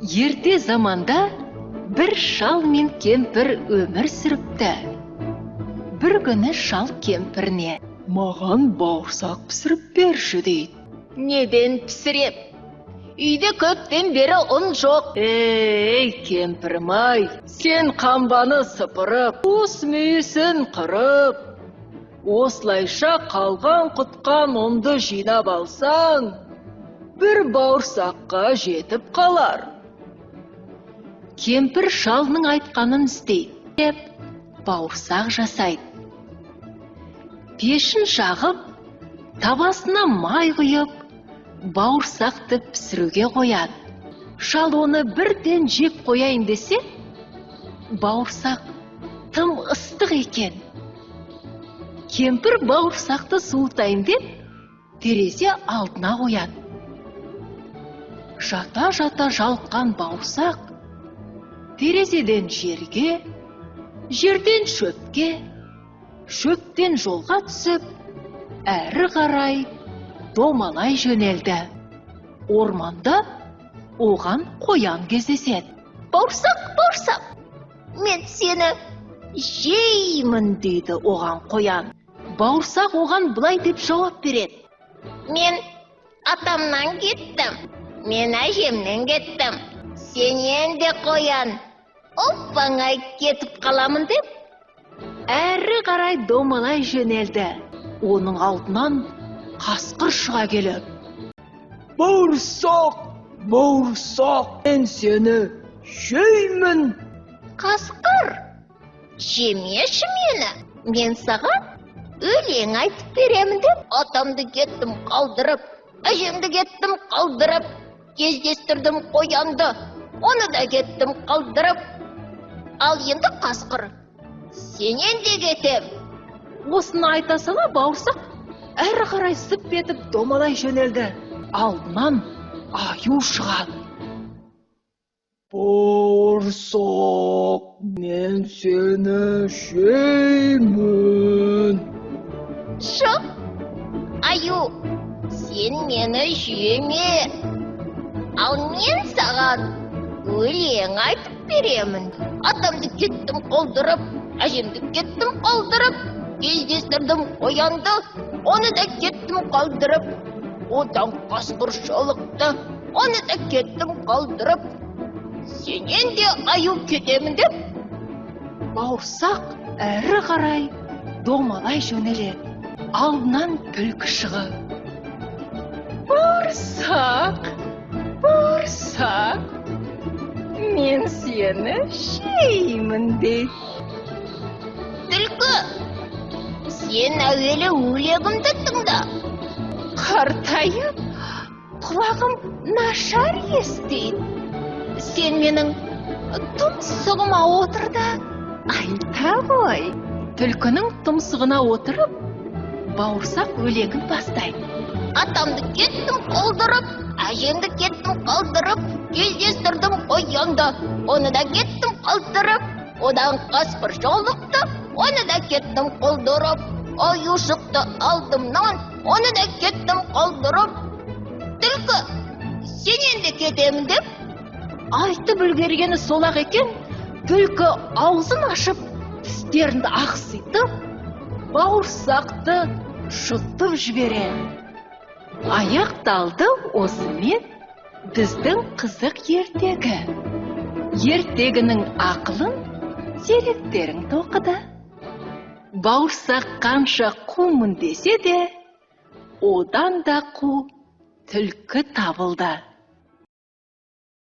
Ерте заманда бір шал мен кемпір өмір сүріпті. Бір күні шал кемпіріне: «Маған бауырсақ пісіріп берші» дейді. «Неден пісіреп? Үйде көптен бері ұн жоқ». «Ей, кемпірім-ай, сен қамбаны сыпырып, уыс мүйісін қырып, осылайша қалған құтқан ұнды жинап алсаң, бір бауырсаққа жетіп қалар». Кемпір шалының айтқанын істейді деп бауырсақ жасайды. Пешін жағып, табасына май құйып, бауырсақты пісіруге қояды. Шал оны бірден жеп қояйын десе, бауырсақ тым ыстық екен. Кемпір бауырсақты суытайын деп, терезе алдына қояды. Жата-жата жалыққан бауырсақ терезеден жерге, жерден шөпке, шөптен жолға түсіп, әрі қарай домалай жөнелді. Орманда оған қоян кездеседі. «Бауырсақ, бауырсақ, мен сені жеймін» дейді оған қоян. Бауырсақ оған былай деп жауап береді: «Мен атамнан кеттім, мен әжемнен кеттім. Сенен де қоян, оппаңа кетіп қаламын» деп, әрі қарай домалай жөнелді. Оның алдынан қасқыр шыға келіп: «Бауырсақ, бауырсақ, мен сені жеймін». «Қасқыр, жемеші мені, мен саған өлең айтып беремін» деп, атамды кеттім қалдырып, әжемді кеттім қалдырып, кездестірдім қоянды, оны да кеттім қалдырып. Ал енді қасқыр, сенен де кетем». Осыны айта сала бауырсақ әрі қарай зып етіп домалай жөнелді. Алдынан аю шығады: «Бауырсақ, мен сені жеймін». «Жоқ, аю, сен мені жеме, ал мен саған өлең айтып беремін. Атамды кеттім қалдырып, әжемді кеттім қалдырып, кездестірдім қоянды, оны да кеттім қалдырып. Одан қасқыр жолықты, оны да кеттім қалдырып. Сенен де аю кетемін» деп, бауырсақ әрі қарай домалай жөнеледі. Алдынан түлкі шығып: «Бауырсақ, бауырсақ, мен сені жеймін» дейді. «Түлкі, сен әуелі өлегімді тыңда. Қартайып, құлағым нашар естиді. Сен менің тұмсығыма отыр да айта ғой». Түлкінің тұмсығына отырып, бауырсақ өлеңін бастайды: «Атамды кеттім қалдырып, әжемді кеттім қалдырып, кездестірдім қоянды, оны да кеттім қалдырып. Одан қасқыр жолықты, оны да кеттім қалдырып. Аю шықты алдымнан, оны да кеттім қалдырып. Түлкі, сенен де кетемін» деп, айтып үлгергені сол-ақ екен. Түлкі аузын ашып, тістерін ақситып, бауырсақты жұтып жібереді. Аяқталды осымен біздің қызық ертегі. Ертегінің ақылын зеректерің тоқыды. Бауырсақ қанша қумын десе де, одан да қу түлкі табылды.